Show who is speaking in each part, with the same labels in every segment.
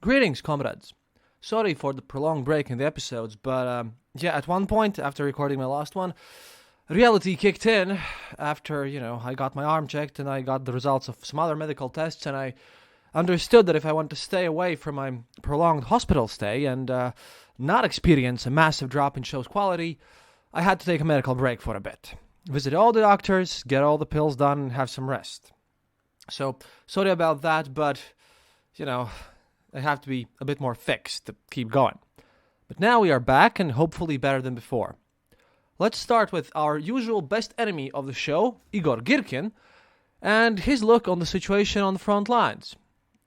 Speaker 1: Greetings, comrades. Sorry for the prolonged break in the episodes, but at one point after recording my last one, reality kicked in after, I got my arm checked and I got the results of some other medical tests, and I understood that if I want to stay away from my prolonged hospital stay and not experience a massive drop in show's quality, I had to take a medical break for a bit. Visit all the doctors, get all the pills done, and have some rest. So, sorry about that, but, I have to be a bit more fixed to keep going. But now we are back and hopefully better than before. Let's start with our usual best enemy of the show, Igor Girkin, and his look on the situation on the front lines.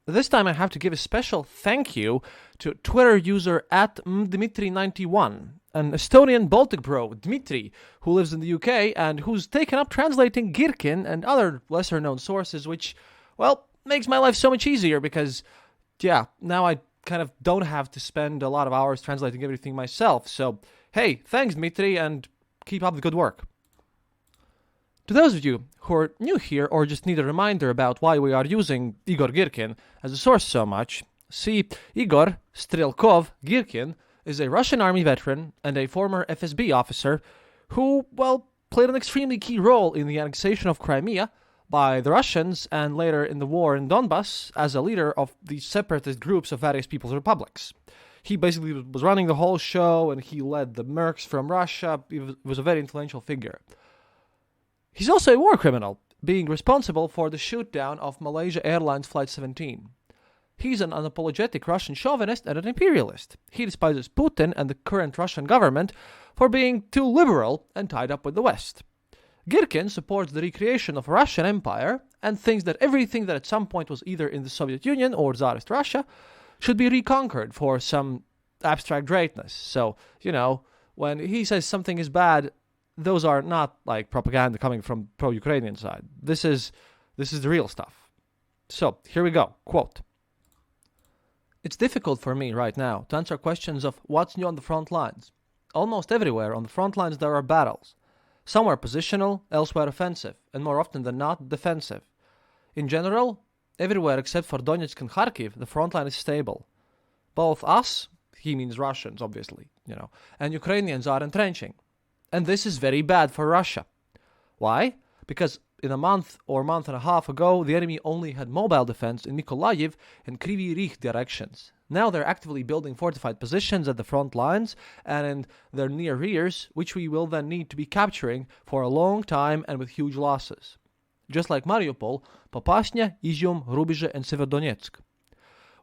Speaker 1: This time I have to give a special thank you to Twitter user @Dmitry91, an Estonian Baltic bro, Dmitry, who lives in the UK and who's taken up translating Girkin and other lesser-known sources, which, makes my life so much easier because, now I kind of don't have to spend a lot of hours translating everything myself. So, hey, thanks, Dmitry, and keep up the good work. To those of you who are new here or just need a reminder about why we are using Igor Girkin as a source so much, see, Igor Strelkov Girkin is a Russian army veteran and a former FSB officer who, played an extremely key role in the annexation of Crimea by the Russians and later in the war in Donbass as a leader of the separatist groups of various people's republics. He basically was running the whole show and he led the mercs from Russia. He was a very influential figure. He's also a war criminal, being responsible for the shootdown of Malaysia Airlines Flight 17. He's an unapologetic Russian chauvinist and an imperialist. He despises Putin and the current Russian government for being too liberal and tied up with the West. Girkin supports the recreation of a Russian empire and thinks that everything that at some point was either in the Soviet Union or Tsarist Russia should be reconquered for some abstract greatness. So, when he says something is bad, those are not like propaganda coming from pro-Ukrainian side. This is the real stuff. So, here we go. Quote. It's difficult for me right now to answer questions of what's new on the front lines. Almost everywhere on the front lines there are battles. Some are positional, elsewhere offensive, and more often than not, defensive. In general, everywhere except for Donetsk and Kharkiv, the front line is stable. Both us, he means Russians, obviously, and Ukrainians are entrenching. And this is very bad for Russia. Why? Because in a month or month and a half ago, the enemy only had mobile defense in Mykolaiv and Kryvyi Rih directions. Now they're actively building fortified positions at the front lines and in their near rears, which we will then need to be capturing for a long time and with huge losses. Just like Mariupol, Popasnya, Izium, Rubizhe and Severodonetsk.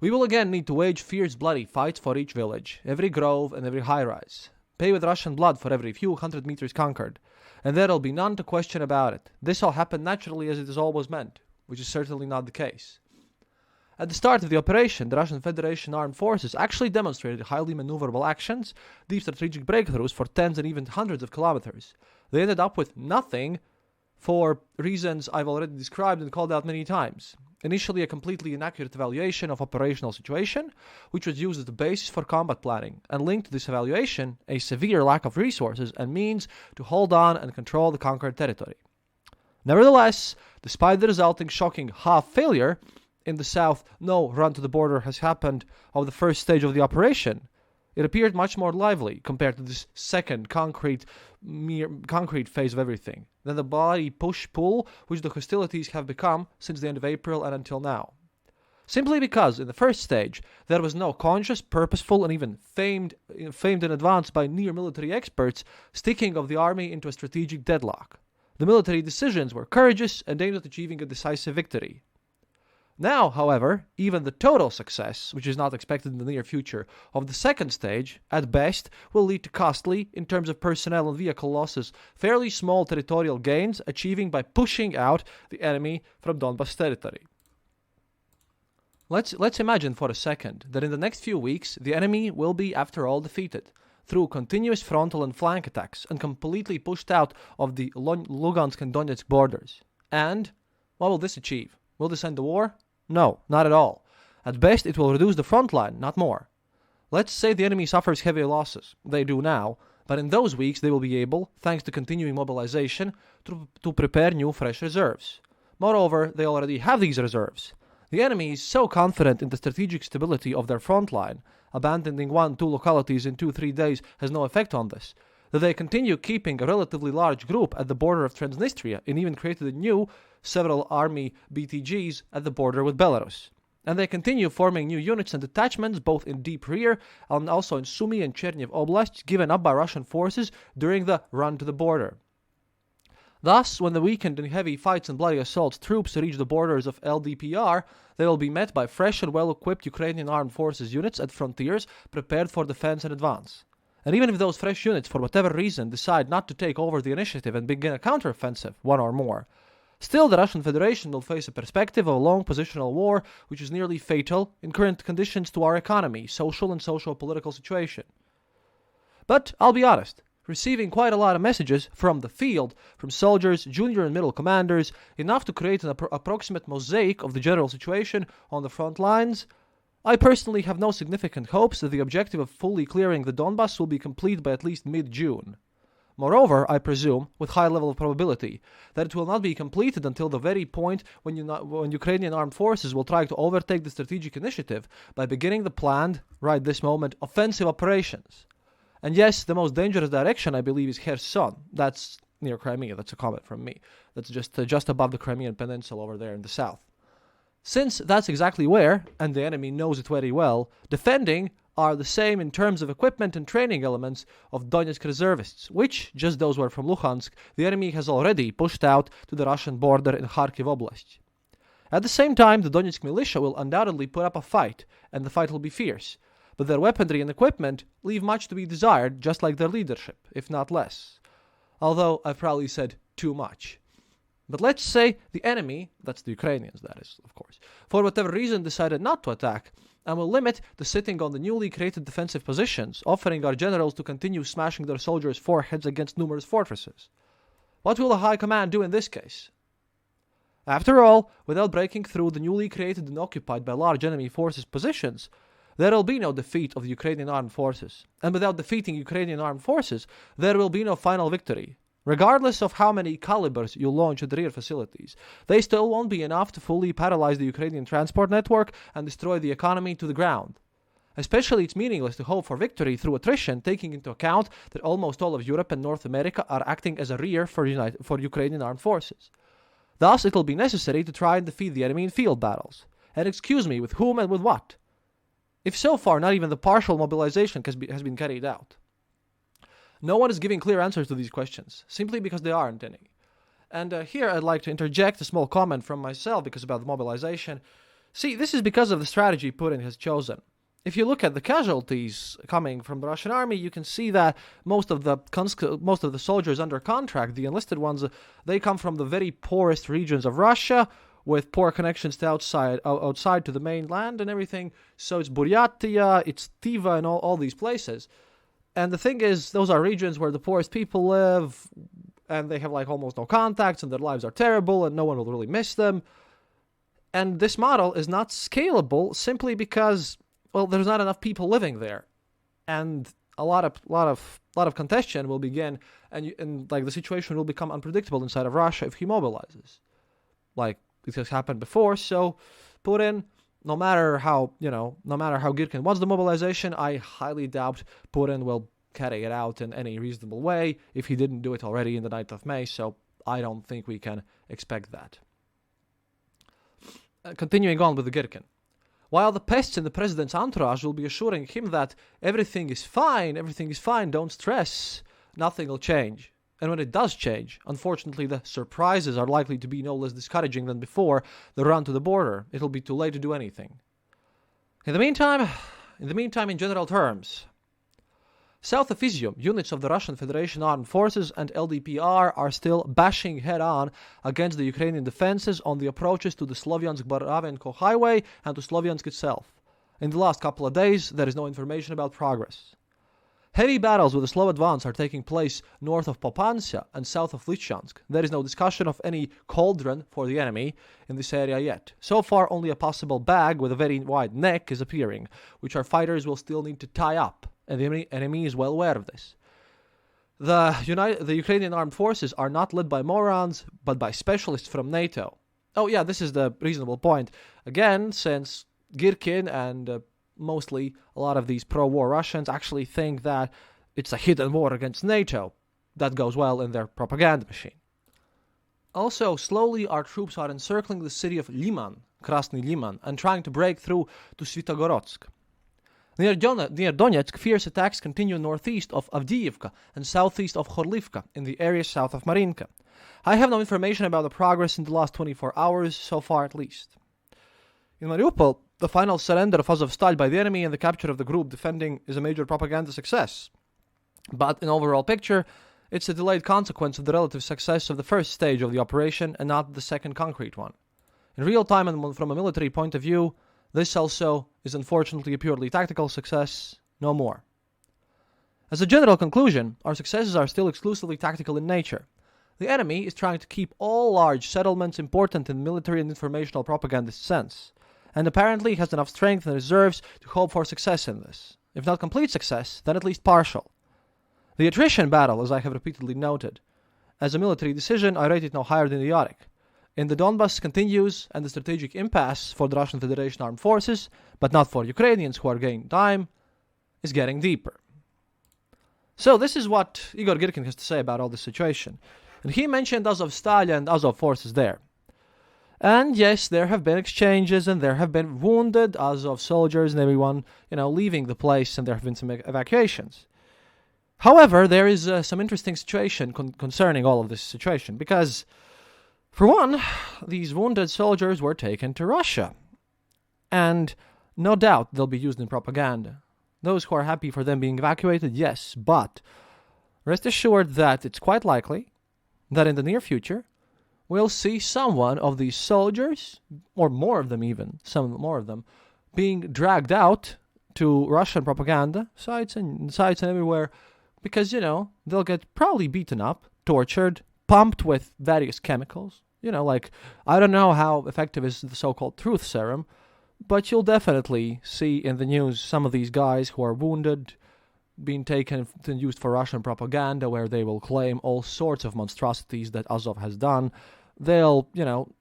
Speaker 1: We will again need to wage fierce bloody fights for each village, every grove and every high-rise. Pay with Russian blood for every few hundred meters conquered. And there'll be none to question about it. This all happened naturally as it is always meant, which is certainly not the case. At the start of the operation, the Russian Federation armed forces actually demonstrated highly maneuverable actions, deep strategic breakthroughs for tens and even hundreds of kilometers. They ended up with nothing for reasons I've already described and called out many times. Initially, a completely inaccurate evaluation of operational situation, which was used as the basis for combat planning, and linked to this evaluation, a severe lack of resources and means to hold on and control the conquered territory. Nevertheless, despite the resulting shocking half failure, in the south, no run to the border has happened of the first stage of the operation. It appeared much more lively compared to this second concrete phase of everything than the bloody push-pull which the hostilities have become since the end of April and until now. Simply because in the first stage there was no conscious, purposeful and even famed in advance by near military experts sticking of the army into a strategic deadlock. The military decisions were courageous and aimed at achieving a decisive victory. Now, however, even the total success, which is not expected in the near future, of the second stage, at best, will lead to costly, in terms of personnel and vehicle losses, fairly small territorial gains achieving by pushing out the enemy from Donbass territory. Let's imagine for a second that in the next few weeks the enemy will be, after all, defeated through continuous frontal and flank attacks and completely pushed out of the Lugansk and Donetsk borders. And what will this achieve? Will this end the war? No, not at all. At best, it will reduce the front line, not more. Let's say the enemy suffers heavy losses. They do now, but in those weeks they will be able, thanks to continuing mobilization, to prepare new fresh reserves. Moreover, they already have these reserves. The enemy is so confident in the strategic stability of their front line, abandoning 1-2 localities in 2-3 days has no effect on this, that they continue keeping a relatively large group at the border of Transnistria and even created a new several army BTGs at the border with Belarus. And they continue forming new units and detachments both in deep rear and also in Sumy and Cherniv oblasts given up by Russian forces during the run to the border. Thus, when the weakened in heavy fights and bloody assaults troops reach the borders of LDPR, they will be met by fresh and well-equipped Ukrainian armed forces units at frontiers prepared for defense in advance. And even if those fresh units, for whatever reason, decide not to take over the initiative and begin a counteroffensive, one or more, still the Russian Federation will face a perspective of a long positional war which is nearly fatal in current conditions to our economy, social and socio-political situation. But I'll be honest, receiving quite a lot of messages from the field, from soldiers, junior and middle commanders, enough to create an approximate mosaic of the general situation on the front lines, I personally have no significant hopes that the objective of fully clearing the Donbass will be complete by at least mid-June. Moreover, I presume, with high level of probability, that it will not be completed until the very point when Ukrainian armed forces will try to overtake the strategic initiative by beginning the planned, right this moment, offensive operations. And yes, the most dangerous direction, I believe, is Kherson. That's near Crimea. That's a comment from me. That's just above the Crimean Peninsula over there in the south. Since that's exactly where, and the enemy knows it very well, defending are the same in terms of equipment and training elements of Donetsk reservists, which, just those who are from Luhansk, the enemy has already pushed out to the Russian border in Kharkiv Oblast. At the same time, the Donetsk militia will undoubtedly put up a fight, and the fight will be fierce, but their weaponry and equipment leave much to be desired, just like their leadership, if not less. Although I've probably said too much. But let's say the enemy, that's the Ukrainians that is, of course, for whatever reason decided not to attack, and will limit the sitting on the newly created defensive positions, offering our generals to continue smashing their soldiers' foreheads against numerous fortresses. What will the High Command do in this case? After all, without breaking through the newly created and occupied by large enemy forces positions, there will be no defeat of the Ukrainian armed forces. And without defeating Ukrainian armed forces, there will be no final victory. Regardless of how many calibers you launch at rear facilities, they still won't be enough to fully paralyze the Ukrainian transport network and destroy the economy to the ground. Especially, it's meaningless to hope for victory through attrition, taking into account that almost all of Europe and North America are acting as a rear for Ukrainian armed forces. Thus, it will be necessary to try and defeat the enemy in field battles. And excuse me, with whom and with what? If so far not even the partial mobilization has been carried out. No one is giving clear answers to these questions, simply because there aren't any. And here I'd like to interject a small comment from myself because about the mobilization. See, this is because of the strategy Putin has chosen. If you look at the casualties coming from the Russian army, you can see that most of the soldiers under contract, the enlisted ones, they come from the very poorest regions of Russia, with poor connections to outside to the mainland and everything. So it's Buryatia, it's Tiva, and all these places. And the thing is, those are regions where the poorest people live, and they have like almost no contacts, and their lives are terrible, and no one will really miss them. And this model is not scalable simply because, well, there's not enough people living there, and a lot of contention will begin, and like the situation will become unpredictable inside of Russia if he mobilizes, like it has happened before. So Putin, no matter how Girkin wants the mobilization, I highly doubt Putin will carry it out in any reasonable way if he didn't do it already in the 9th of May, so I don't think we can expect that. Continuing on with the Girkin. While the pests in the president's entourage will be assuring him that everything is fine, don't stress, nothing will change. And when it does change, unfortunately the surprises are likely to be no less discouraging than before the run to the border. It'll be too late to do anything. In the meantime, in general terms, south of Izium, units of the Russian Federation Armed Forces and LDPR are still bashing head-on against the Ukrainian defenses on the approaches to the Slovyansk-Boravenko highway and to Slovyansk itself. In the last couple of days, there is no information about progress. Heavy battles with a slow advance are taking place north of Popansya and south of Lysychansk. There is no discussion of any cauldron for the enemy in this area yet. So far, only a possible bag with a very wide neck is appearing, which our fighters will still need to tie up, and the enemy is well aware of this. The Ukrainian armed forces are not led by morons, but by specialists from NATO. Oh, yeah, this is the reasonable point. Again, since Girkin and mostly a lot of these pro-war Russians actually think that it's a hidden war against NATO, that goes well in their propaganda machine. Also, slowly our troops are encircling the city of Liman, Krasny Liman, and trying to break through to Svitogorodsk. Near Donetsk, fierce attacks continue northeast of Avdiivka and southeast of Khorlivka in the area south of Marinka. I have no information about the progress in the last 24 hours, so far at least. In Mariupol, the final surrender of Azovstal by the enemy and the capture of the group defending is a major propaganda success. But in overall picture, it's a delayed consequence of the relative success of the first stage of the operation and not the second concrete one. In real time and from a military point of view, this also is unfortunately a purely tactical success, no more. As a general conclusion, our successes are still exclusively tactical in nature. The enemy is trying to keep all large settlements important in military and informational propagandist sense, and apparently has enough strength and reserves to hope for success in this. If not complete success, then at least partial. The attrition battle, as I have repeatedly noted, as a military decision, I rate it no higher than idiotic. In the Donbass continues, and the strategic impasse for the Russian Federation armed forces, but not for Ukrainians who are gaining time, is getting deeper. So this is what Igor Girkin has to say about all this situation. And he mentioned Azovstal and Azov forces there. And yes, there have been exchanges and there have been wounded Azov soldiers and everyone, leaving the place, and there have been some evacuations. However, there is some interesting situation concerning all of this situation, because, for one, these wounded soldiers were taken to Russia. And no doubt they'll be used in propaganda. Those who are happy for them being evacuated, yes, but rest assured that it's quite likely that in the near future, we'll see someone of these soldiers, or more of them even, some more of them, being dragged out to Russian propaganda sites and everywhere, because, they'll get probably beaten up, tortured, pumped with various chemicals. I don't know how effective is the so-called truth serum, but you'll definitely see in the news some of these guys who are wounded being taken and used for Russian propaganda, where they will claim all sorts of monstrosities that Azov has done. They'll,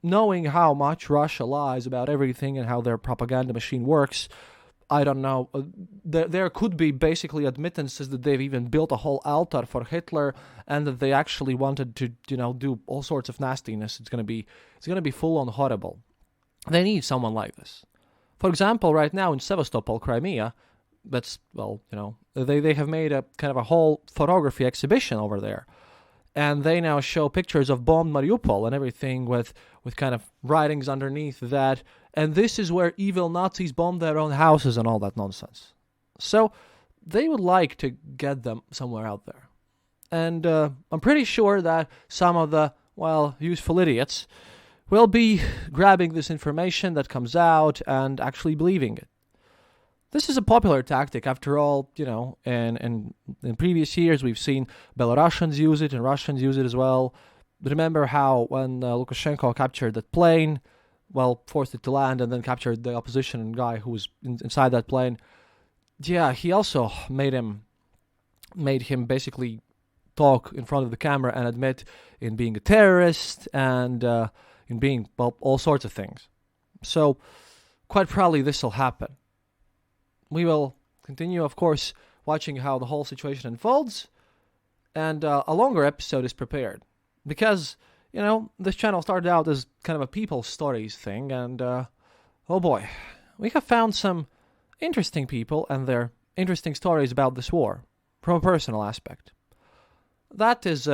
Speaker 1: knowing how much Russia lies about everything and how their propaganda machine works, I don't know, there could be basically admittances that they've even built a whole altar for Hitler and that they actually wanted to, do all sorts of nastiness. It's going to be full-on horrible. They need someone like this. For example, right now in Sevastopol, Crimea, they have made a kind of a whole photography exhibition over there. And they now show pictures of bombed Mariupol and everything with kind of writings underneath that. And this is where evil Nazis bombed their own houses and all that nonsense. So they would like to get them somewhere out there. And I'm pretty sure that some of the, useful idiots will be grabbing this information that comes out and actually believing it. This is a popular tactic, after all, in previous years we've seen Belarusians use it and Russians use it as well. Remember how when Lukashenko captured that plane, forced it to land and then captured the opposition guy who was inside that plane. Yeah, he also made him basically talk in front of the camera and admit in being a terrorist and in being, all sorts of things. So, quite probably this will happen. We will continue, of course, watching how the whole situation unfolds, and a longer episode is prepared. Because, this channel started out as kind of a people stories thing, and, oh boy, we have found some interesting people and their interesting stories about this war, from a personal aspect. That is,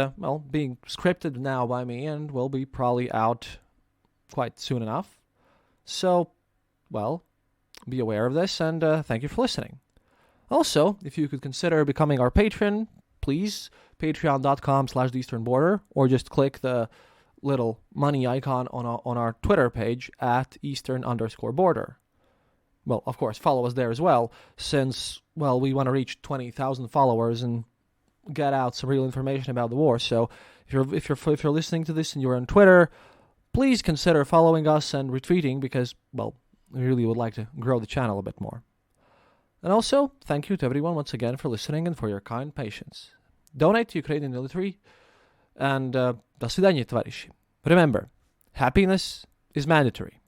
Speaker 1: being scripted now by me, and will be probably out quite soon enough. So, be aware of this, and thank you for listening. Also, if you could consider becoming our patron, please, patreon.com/theeasternborder, or just click the little money icon on our Twitter page at Eastern_border. Well, of course, follow us there as well, since, we want to reach 20,000 followers and get out some real information about the war. So, if you're listening to this and you're on Twitter, please consider following us and retweeting, because, we really would like to grow the channel a bit more. And also, thank you to everyone once again for listening and for your kind patience. Donate to Ukrainian military, and до свидания, товарищи. Remember, happiness is mandatory.